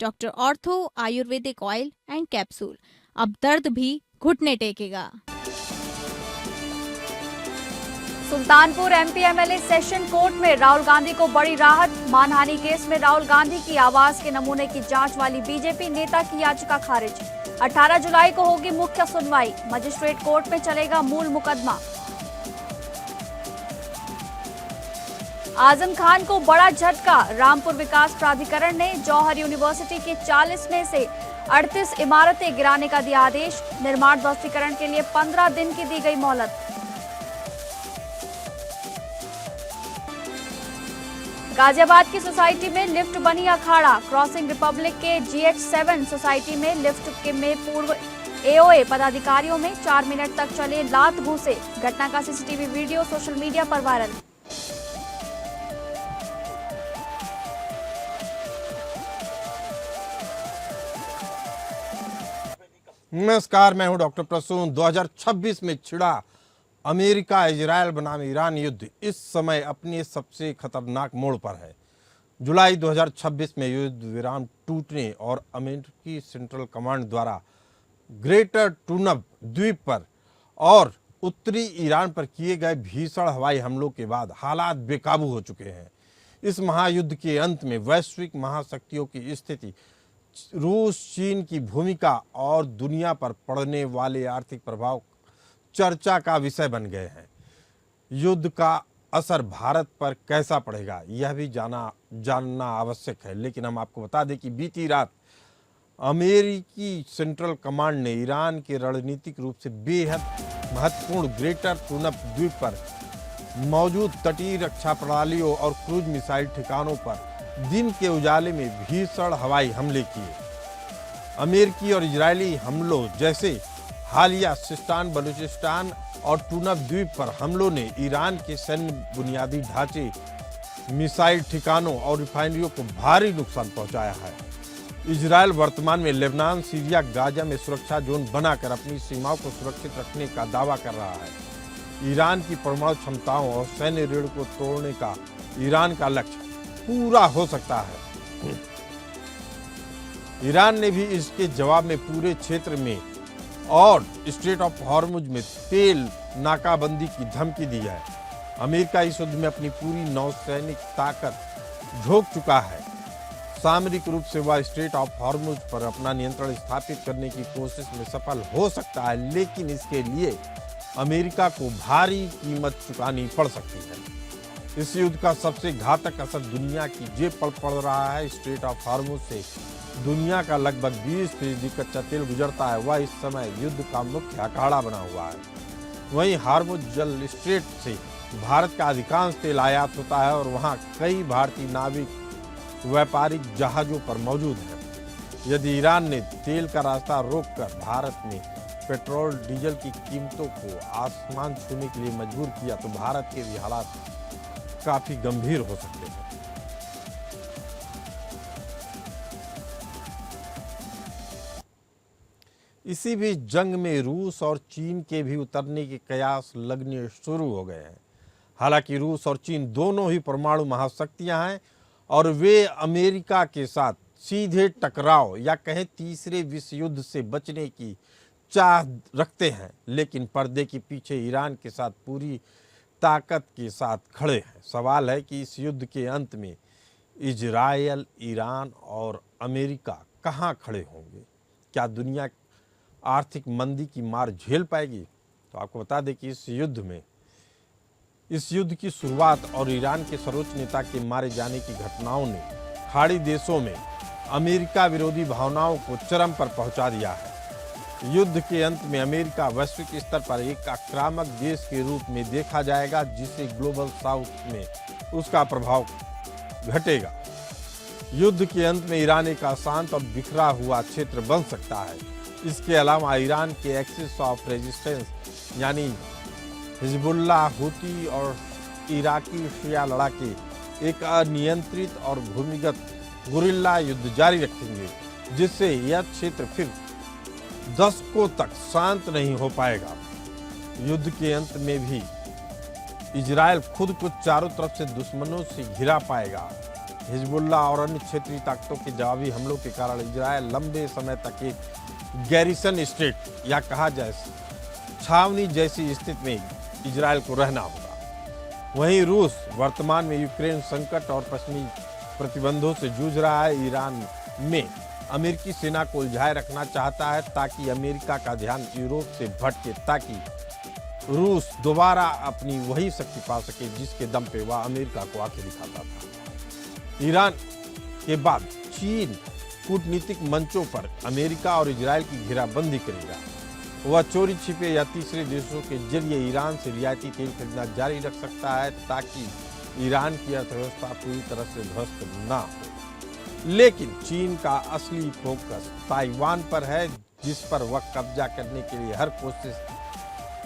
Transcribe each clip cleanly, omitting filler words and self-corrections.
Doctor ortho Ayurvedic oil and capsule. अब दर्द भी घुटने टेकेगा। Sultanpur MP MLA session court में राहुल गांधी को बड़ी राहत। मानहानि केस में राहुल गांधी की आवाज के नमूने की जांच वाली बीजेपी नेता की याचिका खारिज। 18 जुलाई को होगी मुख्य सुनवाई। मजिस्ट्रेट कोर्ट में चलेगा मूल मुकदमा। आजम खान को बड़ा झटका। रामपुर विकास प्राधिकरण ने जौहर यूनिवर्सिटी के 40 में से 38 इमारतें गिराने का दिया आदेश। निर्माण ध्वस्तीकरण के लिए 15 दिन की दी गई मोहलत। गाजियाबाद की सोसाइटी में लिफ्ट बनी अखाड़ा। क्रॉसिंग रिपब्लिक के GH7 सोसाइटी में लिफ्ट में पूर्व AOA पदाधिकारियों में 4 मिनट तक चले लात घूंसे। घटना का CCTV वीडियो सोशल मीडिया पर वायरल। नमस्कार, मैं हूं डॉक्टर प्रसून। 2026 में छिड़ा अमेरिका इजरायल बनाम ईरान युद्ध इस समय अपने सबसे खतरनाक मोड़ पर है। जुलाई 2026 में युद्ध विराम टूटने और अमेरिकी सेंट्रल कमांड द्वारा ग्रेटर टूनब द्वीप पर और उत्तरी ईरान पर किए गए भीषण हवाई हमलों के बाद हालात बेकाबू हो चुके हैं। इस महायुद्ध के अंत में वैश्विक महाशक्तियों की स्थिति, रूस, चीन की भूमिका और दुनिया पर पड़ने वाले आर्थिक प्रभाव चर्चा का विषय बन गए हैं। युद्ध का असर भारत पर कैसा पड़ेगा यह भी जानना आवश्यक है। लेकिन हम आपको बता दें कि बीती रात अमेरिकी सेंट्रल कमांड ने ईरान के रणनीतिक रूप से बेहद महत्वपूर्ण ग्रेटर टूनब द्वीप पर मौजूद तटीय रक्षा प्रणालियों और क्रूज मिसाइल ठिकानों पर दिन के उजाले में भीषण हवाई हमले किए। अमेरिकी और इजरायली हमलों जैसे हालिया सिस्तान, बलूचिस्तान और टूनब द्वीप पर हमलों ने ईरान के सैन्य बुनियादी ढांचे, मिसाइल ठिकानों और रिफाइनरियों को भारी नुकसान पहुंचाया है। इजरायल वर्तमान में लेबनान, सीरिया, गाजा में सुरक्षा जोन बनाकर अपनी सीमाओं को सुरक्षित रखने का दावा कर रहा है। ईरान की परमाणु क्षमताओं और सैन्य ऋण को तोड़ने का ईरान का लक्ष्य पूरा हो सकता है। ईरान ने भी इसके जवाब में पूरे क्षेत्र में और स्ट्रेट ऑफ हॉर्मुज में तेल नाकाबंदी की धमकी दी है। अमेरिका इस युद्ध में अपनी पूरी नौसैनिक ताकत झोंक चुका है। सामरिक रूप से वह स्ट्रेट ऑफ हॉर्मुज पर अपना नियंत्रण स्थापित करने की कोशिश में सफल हो सकता है, लेकिन इसके लिए अमेरिका को भारी कीमत चुकानी पड़ सकती है। इस युद्ध का सबसे घातक असर दुनिया की जेब पर पड़ रहा है। स्ट्रेट ऑफ हॉर्मुज से दुनिया का लगभग 20% कच्चा तेल गुजरता है। वह इस समय युद्ध का मुख्य अखाड़ा बना हुआ है। वहीं हॉर्मुज जल स्ट्रेट से भारत का अधिकांश तेल आयात होता है और वहां कई भारतीय नाविक व्यापारिक जहाजों पर मौजूद हैं। यदि ईरान ने तेल का रास्ता रोककर भारत में पेट्रोल डीजल की कीमतों को आसमान छूने के लिए मजबूर किया तो भारत के भी हालात काफी गंभीर हो सकते हैं। इसी बीच जंग में रूस और चीन के भी उतरने के कयास लगने शुरू हो गए हैं। हालांकि रूस और चीन दोनों ही परमाणु महाशक्तियां हैं और वे अमेरिका के साथ सीधे टकराव या कहें तीसरे विश्व युद्ध से बचने की चाह रखते हैं, लेकिन पर्दे के पीछे ईरान के साथ पूरी ताकत के साथ खड़े हैं। सवाल है कि इस युद्ध के अंत में इजरायल, ईरान और अमेरिका कहां खड़े होंगे? क्या दुनिया आर्थिक मंदी की मार झेल पाएगी? तो आपको बता दें कि इस युद्ध की शुरुआत और ईरान के सर्वोच्च नेता के मारे जाने की घटनाओं ने खाड़ी देशों में अमेरिका विरोधी भावनाओं को चरम पर पहुंचा दिया है। युद्ध के अंत में अमेरिका वैश्विक स्तर पर एक आक्रामक देश के रूप में देखा जाएगा, जिससे ग्लोबल साउथ में उसका प्रभाव घटेगा। युद्ध के अंत में ईरान एक अशांत और बिखरा हुआ क्षेत्र बन सकता है। इसके अलावा ईरान के एक्सिस ऑफ रेजिस्टेंस यानी हिजबुल्लाह, हुती और इराकी शिया लड़ाके एक अनियंत्रित और भूमिगत गुरिल्ला युद्ध जारी रखेंगे, जिससे यह क्षेत्र फिर दशकों तक शांत नहीं हो पाएगा। युद्ध के अंत में भी इजरायल खुद को चारों तरफ से दुश्मनों से घिरा पाएगा हिजबुल्ला और अन्य क्षेत्रीय ताकतों के जवाबी हमलों के कारण इजरायल लंबे समय तक एक गैरिसन स्टेट या कहा जाए छावनी जैसी स्थिति में इजरायल को रहना होगा। वहीं रूस वर्तमान में यूक्रेन संकट और पश्चिमी प्रतिबंधों से जूझ रहा है। ईरान में अमेरिकी सेना को उलझाए रखना चाहता है ताकि अमेरिका का ध्यान यूरोप से भटके, ताकि रूस दोबारा अपनी वही शक्ति पा सके जिसके दम पे वह अमेरिका को आंखें दिखाता था। ईरान के बाद चीन कूटनीतिक मंचों पर अमेरिका और इजरायल की घेराबंदी करेगा। वह चोरी छिपे या तीसरे देशों के जरिए ईरान से रियायती तेल खरीदना जारी रख सकता है ताकि ईरान की अर्थव्यवस्था पूरी तरह से ध्वस्त ना हो। लेकिन चीन का असली फोकस ताइवान पर है, जिस पर वह कब्जा करने के लिए हर कोशिश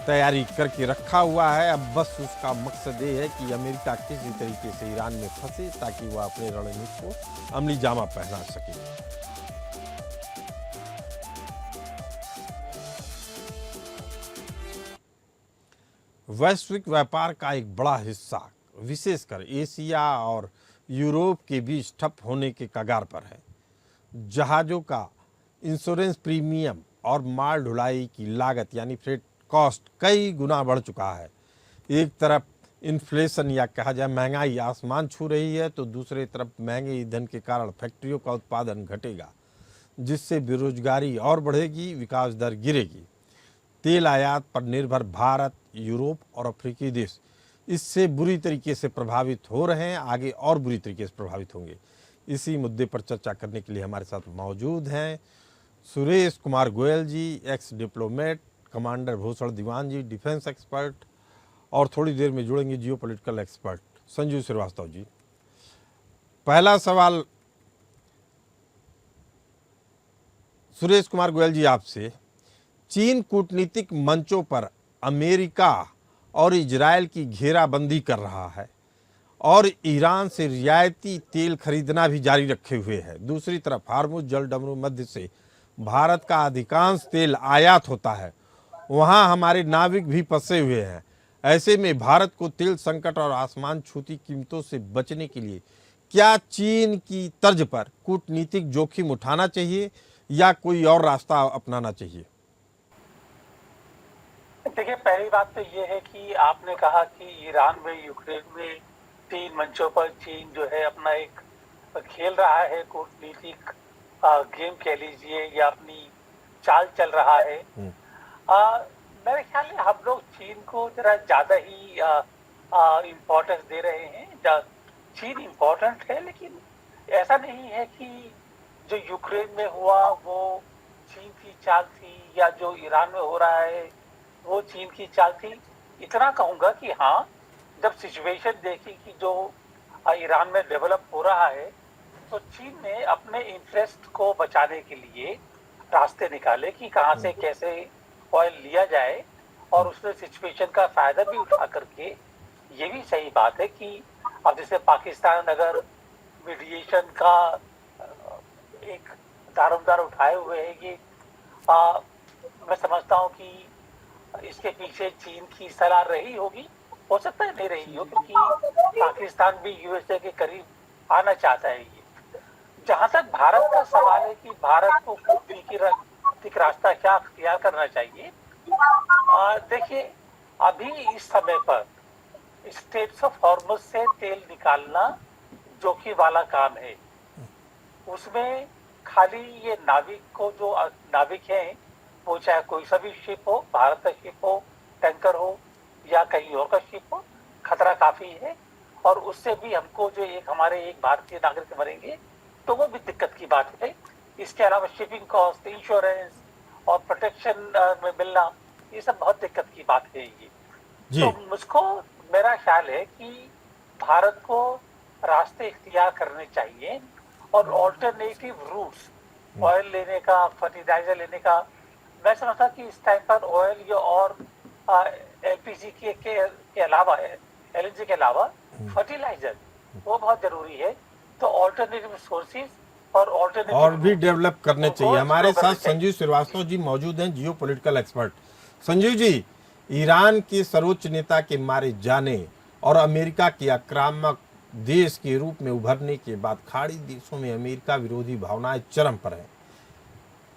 तैयारी करके रखा हुआ है। अब बस उसका मकसद ये है कि अमेरिका किसी तरीके से ईरान में फंसे ताकि वह अपने रणनीति को अमली जामा पहना सके। वैश्विक व्यापार का एक बड़ा हिस्सा विशेषकर एशिया और यूरोप के बीच ठप होने के कगार पर है। जहाज़ों का इंश्योरेंस प्रीमियम और माल ढुलाई की लागत यानी फ्रेट कॉस्ट कई गुना बढ़ चुका है। एक तरफ इन्फ्लेशन या कहा जाए महंगाई आसमान छू रही है, तो दूसरी तरफ महंगे ईंधन के कारण फैक्ट्रियों का उत्पादन घटेगा, जिससे बेरोजगारी और बढ़ेगी, विकास दर गिरेगी। तेल आयात पर निर्भर भारत, यूरोप और अफ्रीकी देश इससे बुरी तरीके से प्रभावित हो रहे हैं, आगे और बुरी तरीके से प्रभावित होंगे। इसी मुद्दे पर चर्चा करने के लिए हमारे साथ मौजूद हैं सुरेश कुमार गोयल जी, एक्स डिप्लोमेट, कमांडर भूषण दीवान जी, डिफेंस एक्सपर्ट, और थोड़ी देर में जुड़ेंगे जियोपॉलिटिकल एक्सपर्ट संजीव श्रीवास्तव जी। पहला सवाल सुरेश कुमार गोयल जी आपसे, चीन कूटनीतिक मंचों पर अमेरिका और इजरायल की घेराबंदी कर रहा है और ईरान से रियायती तेल खरीदना भी जारी रखे हुए है। दूसरी तरफ हार्मुज जलडमरू मध्य से भारत का अधिकांश तेल आयात होता है, वहां हमारे नाविक भी फंसे हुए हैं। ऐसे में भारत को तेल संकट और आसमान छूती कीमतों से बचने के लिए क्या चीन की तर्ज पर कूटनीतिक जोखिम उठाना चाहिए या कोई और रास्ता अपनाना चाहिए? देखिए, पहली बात तो ये है कि आपने कहा कि ईरान में, यूक्रेन में 3 मंचों पर चीन जो है अपना एक खेल रहा है, कूटनीतिक गेम कह लीजिए या अपनी चाल चल रहा है। मेरे ख्याल में हम लोग चीन को जरा ज्यादा ही इम्पोर्टेंस दे रहे हैं। चीन इम्पोर्टेंट है, लेकिन ऐसा नहीं है कि जो यूक्रेन में हुआ वो चीन की चाल थी या जो ईरान में हो रहा है वो चीन की चाल थी। इतना कहूंगा कि हाँ, जब सिचुएशन देखी कि जो ईरान में डेवलप हो रहा है, तो चीन ने अपने इंटरेस्ट को बचाने के लिए रास्ते निकाले कि कहाँ से कैसे ऑयल लिया जाए, और उसने सिचुएशन का फायदा भी उठा करके, ये भी सही बात है कि अब जैसे पाकिस्तान अगर मीडिएशन का एक दारोमदार उठाए हुए है, ये मैं समझता हूँ कि इसके पीछे चीन की सलाह रही होगी, हो सकता है नहीं रही हो, क्योंकि पाकिस्तान भी यूएसए के करीब आना चाहता है। ये जहां तक भारत का सवाल है कि भारत को कूटनीतिक रास्ता क्या अख्तियार करना चाहिए, देखिए अभी इस समय पर स्ट्रेट्स ऑफ हॉर्मुज से तेल निकालना जोखिम वाला काम है। उसमें खाली ये नाविक को, जो नाविक हैं, वो चाहे कोई सा भी शिप हो, भारत का शिप हो, टैंकर हो या कहीं और का शिप हो, खतरा काफी है। और उससे भी हमको जो हमारे एक भारतीय नागरिक मरेंगे तो वो भी दिक्कत की बात है। इसके अलावा शिपिंग कॉस्ट, इंश्योरेंस और प्रोटेक्शन में मिलना, ये सब बहुत दिक्कत की बात है ये। तो मुझको मेरा ख्याल है कि भारत को रास्ते इख्तियार करने चाहिए और ऑल्टरनेटिव रूट्स, ऑयल लेने का, फर्टिलाइजर लेने का। मैं समझता कि इस टाइम पर ऑयल या और एलपीजी के अलावा, एलएनजी के अलावा फर्टिलाइजर वो बहुत जरूरी है। तो ऑल्टरनेटिव सोर्सेज और भी डेवलप करने चाहिए। हमारे साथ संजीव श्रीवास्तव जी मौजूद हैं, geopolitical expert. Sanjeev ji, Iran के सर्वोच्च नेता के मारे जाने और अमेरिका की आक्रामक देश के रूप में उभरने के बाद खाड़ी देशों में अमेरिका विरोधी भावनाएं चरम पर हैं।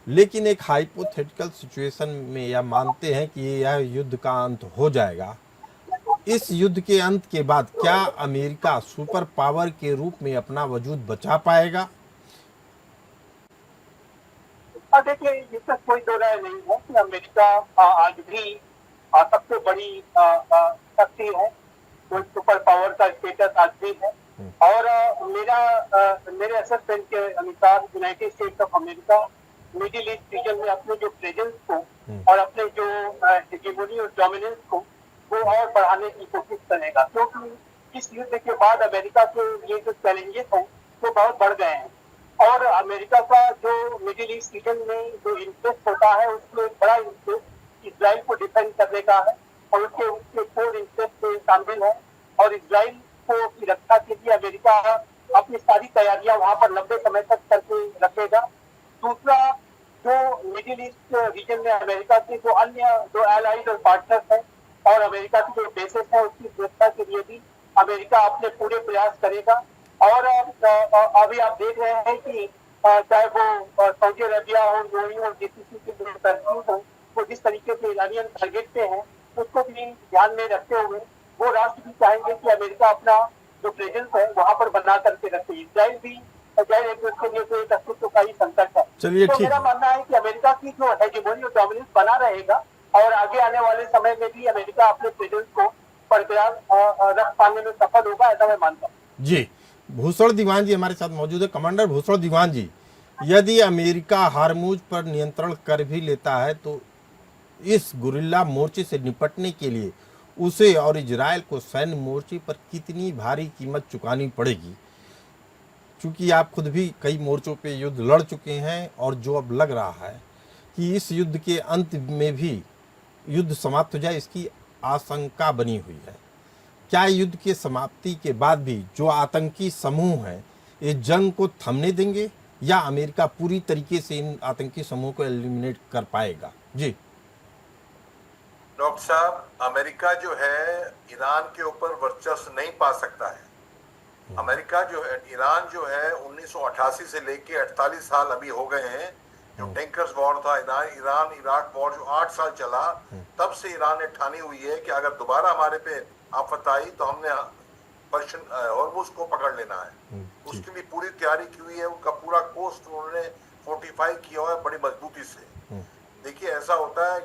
लेकिन एक हाइपोथेटिकल सिचुएशन में यह मानते हैं कि यह युद्ध का अंत हो जाएगा। इस युद्ध के अंत के बाद क्या अमेरिका सुपर पावर के रूप में अपना वजूद बचा पाएगा? देखिए, इसका कोई दो राय नहीं है कि अमेरिका आज भी सबसे बड़ी शक्ति है, कोई सुपर पावर का स्टेटस आज भी है। और मेरे असेसमेंट के अनुसार United states of America middle east region में अपने जो प्रेजेंस को और अपने जो हेजेमोनी और डोमिनेंस को वो और बढ़ाने की कोशिश करेगा, क्योंकि इस युद्ध के बाद अमेरिका के ये जो चैलेंजेस हैं वो बहुत बढ़ गए हैं। और अमेरिका का जो मिडिल ईस्ट रीजन में जो इंटरेस्ट होता है उसमें बड़ा इंटरेस्ट इजराइल को डिफेंड करने का है और उसके कोर इंटरेस्ट में शामिल है। और इजराइल को की रक्षा के लिए अमेरिका अपनी सारी तैयारियां वहां पर लंबे समय तक करके रखेगा। दूसरा, जो मिडिल ईस्ट रीजन में अमेरिका के जो अन्य जो एलाइड और पार्टनर्स हैं और अमेरिका की जो बेसेस है उसकी सुरक्षा के लिए भी अमेरिका अपने पूरे प्रयास करेगा। और अभी आप देख रहे हैं कि चाहे वो सऊदी अरेबिया हो, यूएई और जीसीसी की जो कंट्रीज हो, वो जिस तरीके से ईरानियन टारगेट पे हैं उसको भी ध्यान में रखते हुए वो राष्ट्र भी चाहेंगे कि अमेरिका अपना जो प्रेजेंस है वहां पर बना करके रखे। इजराइल भी उसके लिए तो एक अस्तित्व का ही संकट है। चलिए, तो ठीक मेरा मानना है कि अमेरिका की जो हेजेमोनी और डोमिनेंस बना रहेगा और आगे आने वाले समय में भी अमेरिका अपने प्रेजेंस को बरकरार रख पाने में सफल होगा, ऐसा मैं मानता हूँ। जी, भूषण दीवान जी हमारे साथ मौजूद है। कमांडर भूषण दीवान जी, यदि अमेरिका हार्मुज पर नियंत्रण कर भी लेता है तो इस गुरिल्ला मोर्चे से निपटने के लिए उसे और इजराइल को सैन्य मोर्चे पर कितनी भारी कीमत चुकानी पड़ेगी? क्योंकि आप खुद भी कई मोर्चों पे युद्ध लड़ चुके हैं और जो अब लग रहा है कि इस युद्ध के अंत में भी युद्ध समाप्त हो जाए, इसकी आशंका बनी हुई है। क्या युद्ध के समाप्ति के बाद भी जो आतंकी समूह हैं इस जंग को थमने देंगे या अमेरिका पूरी तरीके से इन आतंकी समूह को एलिमिनेट कर पाएगा? जी डॉक्टर साहब, अमेरिका जो है ईरान के ऊपर वर्चस्व नहीं पा सकता है। अमेरिका जो है, ईरान जो है 1988 से लेके 48 साल अभी हो गए हैं। जो टैंकर्स वॉर था, ईरान इराक वॉर जो 8 साल चला, तब से ईरान ने ठानी हुई है कि अगर दोबारा हमारे पे आफत आई तो हमने पर्शियन हॉर्मुज को पकड़ लेना है। उसके लिए पूरी तैयारी की हुई है। उनका पूरा कोस्ट उन्होंने फोर्टिफाई किया हुआ है बड़ी मजबूती से। देखिए, ऐसा होता है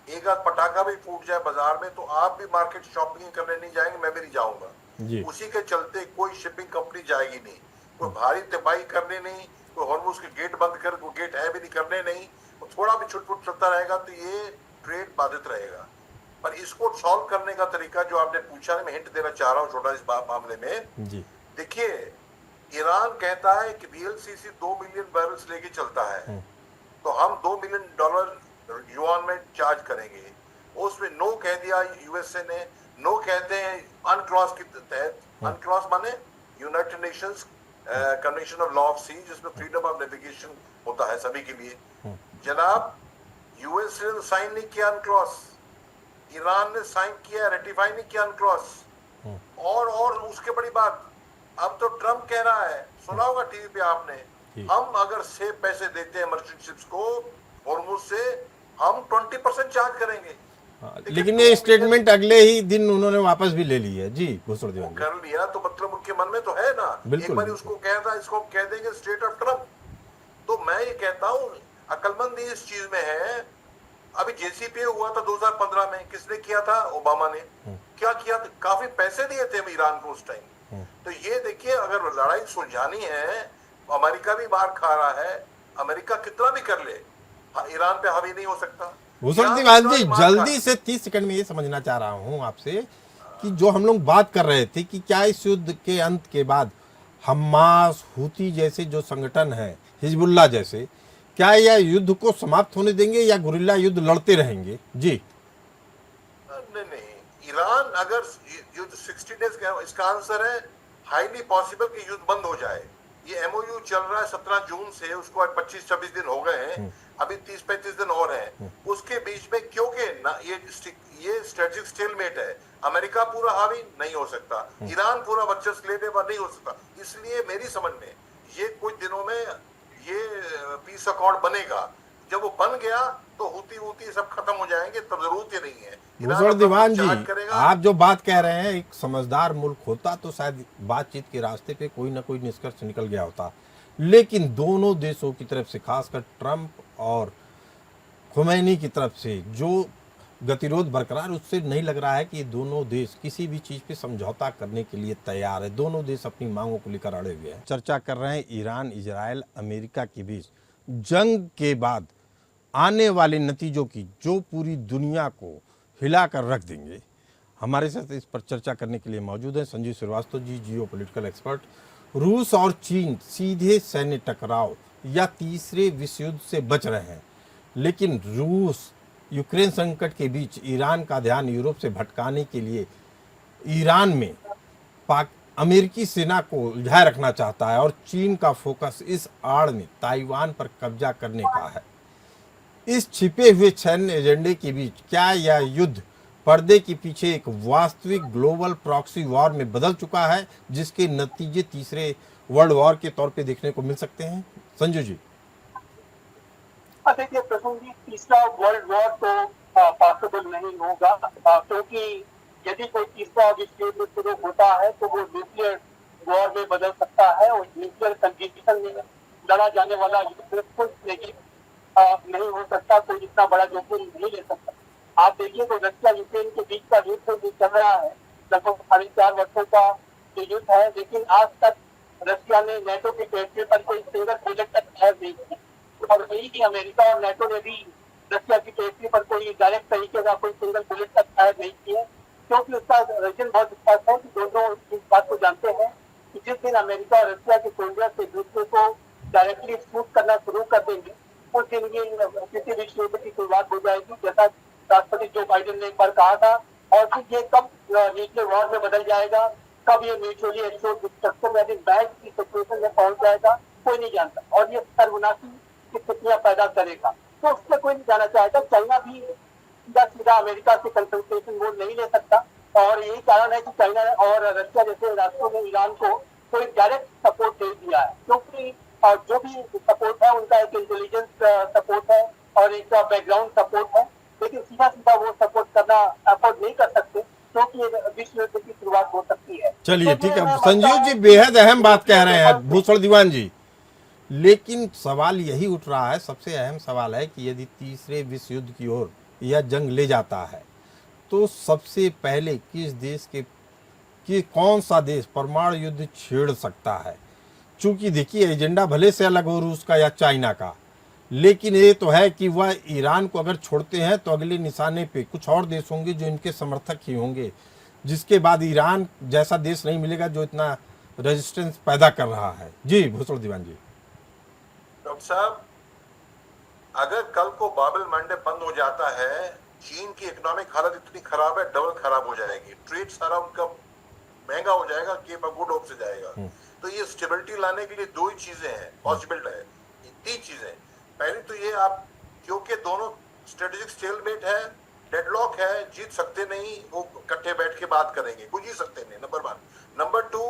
एक आध पटाखा भी फूट जाए बाजार में तो आप भी मार्केट शॉपिंग करने नहीं जाएंगे, मैं भी नहीं जाऊंगा। उसी के चलते कोई शिपिंग कंपनी जाएगी नहीं, कोई भारी तबाही करने नहीं, कोई हॉर्मुज के गेट बंद कर, कोई गेट है भी नहीं करने नहीं। तो थोड़ा भी छुटपुट चलता रहेगा तो ये ट्रेड बाधित रहेगा। पर इसको सॉल्व करने का तरीका जो आपने पूछा, मैं हिंट देना चाह रहा हूँ छोटा इस मामले में। देखिए, ईरान कहता है कि VLCC 2 मिलियन बैरल्स लेके चलता है, तो हम $2 मिलियन युआन में चार्ज करेंगे। उसमें नो कह दिया यूएसए ने। नो कहते हैं अनक्रॉस के तहत। अनक्रॉस माने United Nations Convention of Law of Sea, जिसमें फ्रीडम ऑफ नेविगेशन होता है सभी के लिए। जनाब, यूएसए ने साइन नहीं किया अनक्रॉस, ईरान ने साइन किया, रेटिफाई नहीं किया अनक्रॉस। और उसके बड़ी बात, अब तो ट्रम्प कह रहा है, सुना होगा टीवी पे आपने, हम अगर सेफ पैसे देते हैं मर्चेंट शिप्स को हॉर्मुज से, हम 20% चार्ज करेंगे। लेकिन ये स्टेटमेंट अगले ही दिन उन्होंने वापस भी ले ली है। जी भूषण दीवान कर लिया तो मतलब उनके मन में तो है ना। एक बार उसको कह था, इसको कह देंगे स्टेट ऑफ ट्रम्प। तो मैं ये कहता हूँ अक्लमंदी इस चीज में है। अभी JCPOA हुआ था 2015 में, किसने किया था? ओबामा ने। क्या किया था? काफी पैसे दिए थे ईरान को उस टाइम। तो ये देखिए, अगर लड़ाई सुलझानी है, अमेरिका भी मार खा रहा है, अमेरिका कितना भी कर ले, ईरान पे हावी नहीं हो सकता। भूषण दीवान जी, जल्दी से 30 सेकंड में ये समझना चाह रहा हूँ आपसे कि जो हम लोग बात कर रहे थे कि क्या इस युद्ध के अंत के बाद हमास, हूती जैसे जो संगठन है, हिजबुल्लाह जैसे, क्या यह युद्ध को समाप्त होने देंगे या गुरिल्ला युद्ध लड़ते रहेंगे? जी नहीं, ईरान अगर युद्ध 60 डेज का, इसका आंसर है हाईली पॉसिबल कि युद्ध बंद हो जाए। ये MOU चल रहा है 17 जून से, उसको 25-26 दिन हो गए हैं, अभी 30-35 दिन और हैं। उसके बीच में क्योंकि ये स्ट्रेटेजिक स्टेलमेट है। अमेरिका पूरा हावी नहीं हो सकता, ईरान पूरा वर्चस्व लेने पर नहीं हो सकता। इसलिए मेरी समझ में ये कुछ दिनों में ये पीस अकॉर्ड बनेगा। जब वो बन गया तो हुती सब खत्म हो जाएंगे, तब जरूरत ही नहीं है। भूषण दीवान जी, करेगा। आप जो बात कह रहे हैं, एक समझदार मुल्क होता तो शायद बातचीत के रास्ते पे कोई ना कोई निष्कर्ष निकल गया होता, लेकिन दोनों देशों की तरफ से, खासकर ट्रंप और खुमैनी की तरफ से जो गतिरोध बरकरार, उससे नहीं लग रहा है कि ये दोनों देश किसी भी चीज पे समझौता करने के लिए तैयार है। दोनों देश अपनी मांगों को लेकर अड़े हुए हैं। चर्चा कर रहे हैं ईरान, इजराइल, अमेरिका के बीच जंग के बाद आने वाले नतीजों की, जो पूरी दुनिया को हिलाकर रख देंगे। हमारे साथ इस पर चर्चा करने के लिए मौजूद हैं संजीव श्रीवास्तव जी, जियोपॉलिटिकल एक्सपर्ट। रूस और चीन सीधे सैन्य टकराव या तीसरे विश्व युद्ध से बच रहे हैं, लेकिन रूस यूक्रेन संकट के बीच ईरान का ध्यान यूरोप से भटकाने के लिए ईरान में अमेरिकी सेना को उलझाए रखना चाहता है, और चीन का फोकस इस आड़ में ताइवान पर कब्जा करने का है। इस छिपे हुए सैन्य एजेंडे के बीच क्या यह युद्ध पर्दे के पीछे एक वास्तविक ग्लोबल प्रॉक्सी वॉर में बदल चुका है, जिसके नतीजे तीसरे वर्ल्ड वॉर के तौर पे देखने को मिल सकते हैं? संजू जी। देखिए प्रसून जी, तीसरा वर्ल्ड वॉर तो पॉसिबल नहीं होगा, क्योंकि यदि कोई तीसरा विश्व युद्ध शुरू होता है तो वो न्यूक्लियर वॉर में बदल सकता है, और न्यूक्लियर कंडीशन में लड़ा जाने वाला युद्ध बिल्कुल नहीं हो सकता। कोई इतना बड़ा जोखिम नहीं ले सकता। आप देखिए तो रशिया यूक्रेन के बीच का युद्ध जो चल रहा है, लगभग 4.5 वर्षों का जो युद्ध है, लेकिन आज तक रशिया ने नेटो के टेरिटरी पर कोई सिंगल बुलेट तक फायर नहीं की, और वही की अमेरिका और नेटो ने भी रशिया की टेरिटरी पर कोई डायरेक्ट तरीके का कोई सिंगल बुलेट तक फायर नहीं किया, क्योंकि उसका रीजन बहुत स्पष्ट है कि दोनों इस बात को जानते हैं कि जिस दिन अमेरिका और रशिया के सोल्जर्स एक दूसरे को डायरेक्टली शूट करना शुरू कर देंगे, उस दिन ये किसी विश्व युद्ध की शुरुआत हो जाएगी, जैसा राष्ट्रपति जो बाइडेन ने एक बार कहा था। और फिर ये कब न्यूक्लियर वॉर में बदल जाएगा, कब ये म्यूचुअली एश्योर्ड डिस्ट्रक्शन यानी बैड की सिचुएशन में पहुंच जाएगा, कोई नहीं जानता, और ये सर्वनाशी स्थितियां पैदा करेगा। तो उसमें कोई नहीं जाना चाहेगा। चाइना भी सीधा अमेरिका से कंसल्टेशन मोड नहीं ले सकता, और यही कारण है कि चाइना और रशिया जैसे राष्ट्रों ने ईरान को कोई डायरेक्ट सपोर्ट नहीं दिया है, क्योंकि जो भी सपोर्ट है उनका एक इंटेलिजेंस सपोर्ट है और एक बैकग्राउंड सपोर्ट है, लेकिन सीधा सीधा वो सपोर्ट करना अफोर्ड नहीं कर सकते, क्योंकि विश्व युद्ध की शुरुआत हो सकती है। चलिए ठीक है, संजीव जी बेहद अहम बात कह रहे हैं भूषण दीवान जी, लेकिन सवाल यही उठ रहा है, सबसे अहम सवाल है कि यदि तीसरे विश्व युद्ध की ओर यह जंग ले जाता है तो सबसे पहले किस देश कि कौन सा देश परमाणु युद्ध छेड़ सकता है? चूंकि देखिए एजेंडा भले से अलग हो रूस का या चाइना का, लेकिन ये तो है कि वह ईरान को अगर छोड़ते हैं तो अगले निशाने पे कुछ और देश होंगे जो इनके समर्थक ही होंगे, जिसके बाद ईरान जैसा देश नहीं मिलेगा जो इतना रेजिस्टेंस पैदा कर रहा है। जी भूषण दीवान जी। डॉक्टर साहब, अगर कल को बाबल मंडप बंद हो जाता है, चीन की इकोनॉमिक हालत इतनी खराब है, डबल खराब हो जाएगी, ट्रेड सारा उनका महंगा हो जाएगा, केप ऑफ गुड होप से जाएगा। तो ये स्टेबिलिटी लाने के लिए दो ही चीजें हैं पॉसिबल है, तीन चीजें। पहली तो ये आप, क्योंकि दोनों स्ट्रेटेजिक स्टेलमेट है, डेडलॉक है, जीत सकते नहीं, वो इकट्ठे बैठ के बात करेंगे, कुछ जीत सकते नहीं, नंबर 1। नंबर 2,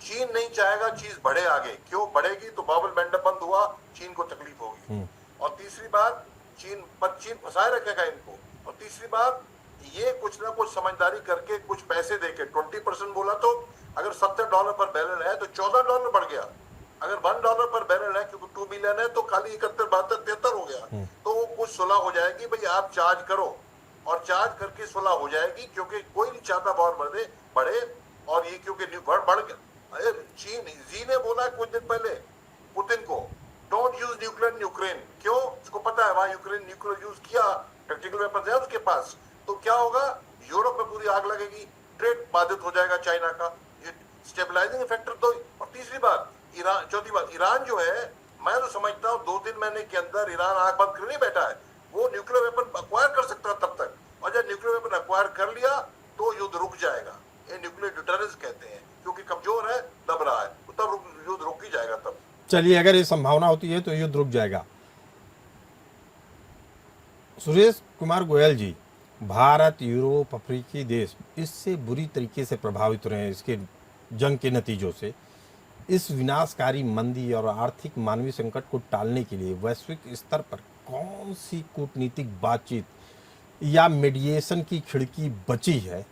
चीन नहीं चाहेगा चीज बढ़े आगे, क्यों बढ़ेगी तो बाबल मंडप बंद हुआ, चीन को तकलीफ होगी। और तीसरी बात, चीन फंसाए रखेगा इनको। और तीसरी बात, ये कुछ ना कुछ समझदारी करके कुछ पैसे देके 20% बोला, तो अगर $70 पर बैरल है तो $14 बढ़ गया। अगर $1 पर बैरल है क्योंकि 2 मिलियन है तो खाली 71, 72, 73 हो गया, तो वो कुछ सुलह हो जाएगी। भाई आप चार्ज करो, और चार्ज करके सुलह हो जाएगी, क्योंकि कोई नहीं चाहता वॉर बढ़े। और ये क्योंकि बढ़ गया, चीन जी ने बोला कुछ दिन पहले पुतिन को, don't use nuclear in Ukraine. क्यों? उसको पता है वहां यूक्रेन न्यूक्लियर यूज किया, प्रैक्टिकल वेपन है उसके पास, तो क्या होगा, यूरोप में पूरी आग लगेगी, ट्रेड बाधित हो जाएगा चाइना का, ये स्टेबलाइजिंग फैक्टर। तो और तीसरी बात, ईरान, चौथी बात, ईरान जो है, मैं तो समझता हूँ 2-3 महीने के अंदर ईरान आंख बंद कर नहीं बैठा है, वो न्यूक्लियर वेपन अक्वायर कर सकता है तब तक, और जब न्यूक्लियर वेपन अक्वायर कर लिया तो युद्ध रुक जाएगा। ये न्यूक्लियर डिटरेंस कहते हैं, क्योंकि कमजोर है, दब रहा है, तो तब युद्ध रुक ही जाएगा तब। चलिए, अगर ये संभावना होती है तो युद्ध रुक जाएगा। सुरेश कुमार गोयल जी, भारत, यूरोप, अफ्रीकी देश इससे बुरी तरीके से प्रभावित रहे हैं इसके जंग के नतीजों से। इस विनाशकारी मंदी और आर्थिक मानवीय संकट को टालने के लिए वैश्विक स्तर पर कौन सी कूटनीतिक बातचीत या मीडिएशन की खिड़की बची है?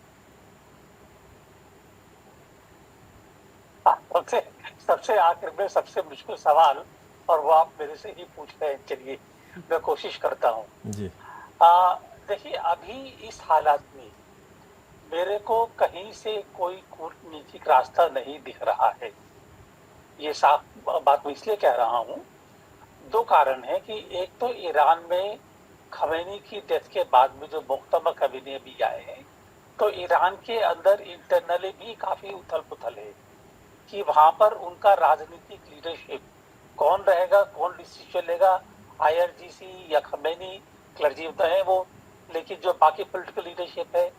सबसे सबसे आखिर में सबसे मुश्किल सवाल, और वो आप मेरे से ही पूछ रहे हैं। चलिए मैं कोशिश करता हूँ जी। देखिए, अभी इस हालात में मेरे को कहीं से कोई कूटनीतिक रास्ता नहीं दिख रहा है। ये साफ बात मैं इसलिए कह रहा हूँ, दो कारण है कि एक तो ईरान में खमेनी की डेथ के बाद में जो मुख्तमा कमीने भी आए हैं, तो ईरान के अंदर इंटरनली भी काफी उथल पुथल है कि वहां पर उनका राजनीतिक लीडरशिप कौन रहेगा, कौन डिसीजन लेगा। IRGC या खमेनी क्लर्जी तो है वो, लेकिन जो बाकी पॉलिटिकल लीडरशिप है,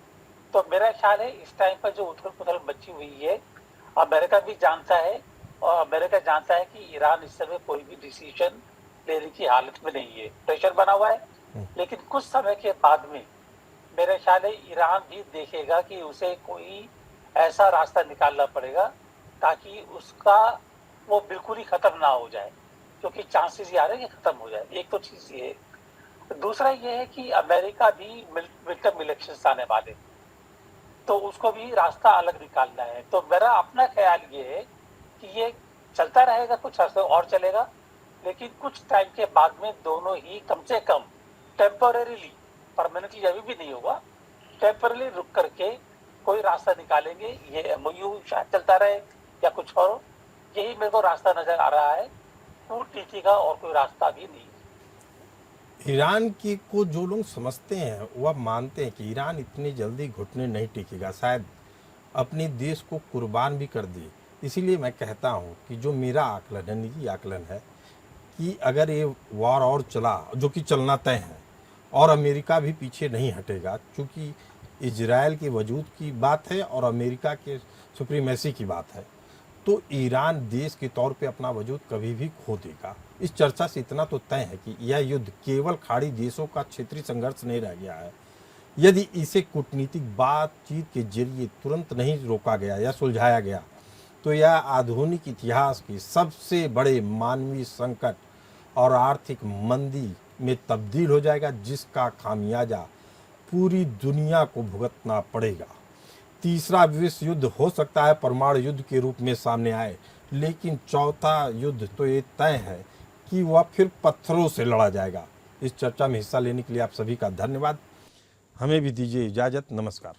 तो मेरा ख्याल है इस टाइम पर जो उथल पुथल मची हुई है, अमेरिका भी जानता है, और अमेरिका जानता है कि ईरान इस समय कोई भी डिसीजन लेने की हालत में नहीं है। प्रेशर बना हुआ है, लेकिन कुछ समय के बाद में मेरा ख्याल है ईरान भी देखेगा कि उसे कोई ऐसा रास्ता निकालना पड़ेगा ताकि उसका वो बिल्कुल ही खत्म ना हो जाए, क्योंकि चांसेस ये आ रहे हैं कि खत्म हो जाए। एक तो चीज ये है। दूसरा ये है कि अमेरिका भी मिड टर्म इलेक्शंस आने वाले, तो उसको भी रास्ता अलग निकालना है। तो मेरा अपना ख्याल ये है कि ये चलता रहेगा, कुछ अर्से और चलेगा, लेकिन कुछ टाइम के बाद में दोनों ही कम से कम टेम्परेरीली, परमानेंटली अभी भी नहीं होगा, टेम्परेरी रुक करके कोई रास्ता निकालेंगे। ये MOU शायद चलता रहे या कुछ और हो, यही मेरे को रास्ता नजर आ रहा है। कूटनीति का और कोई रास्ता भी नहीं। ईरान की को जो लोग समझते हैं वह मानते हैं कि ईरान इतनी जल्दी घुटने नहीं टिकेगा, शायद अपने देश को कुर्बान भी कर दे। इसीलिए मैं कहता हूँ कि जो मेरा आकलन है, निजी आकलन है, कि अगर ये वार और चला, जो कि चलना तय है, और अमेरिका भी पीछे नहीं हटेगा, क्योंकि इजराइल के वजूद की बात है और अमेरिका के सुप्रीमेसी की बात है, तो ईरान देश के तौर पे अपना वजूद कभी भी खो देगा। इस चर्चा से इतना तो तय है कि यह युद्ध केवल खाड़ी देशों का क्षेत्रीय संघर्ष नहीं रह गया है। यदि इसे कूटनीतिक बातचीत के जरिए तुरंत नहीं रोका गया या सुलझाया गया, तो यह आधुनिक इतिहास की सबसे बड़े मानवीय संकट और आर्थिक मंदी में तब्दील हो जाएगा, जिसका खामियाजा पूरी दुनिया को भुगतना पड़ेगा। तीसरा विश्व युद्ध हो सकता है परमाणु युद्ध के रूप में सामने आए, लेकिन चौथा युद्ध तो ये तय है कि वह फिर पत्थरों से लड़ा जाएगा। इस चर्चा में हिस्सा लेने के लिए आप सभी का धन्यवाद। हमें भी दीजिए इजाज़त। नमस्कार।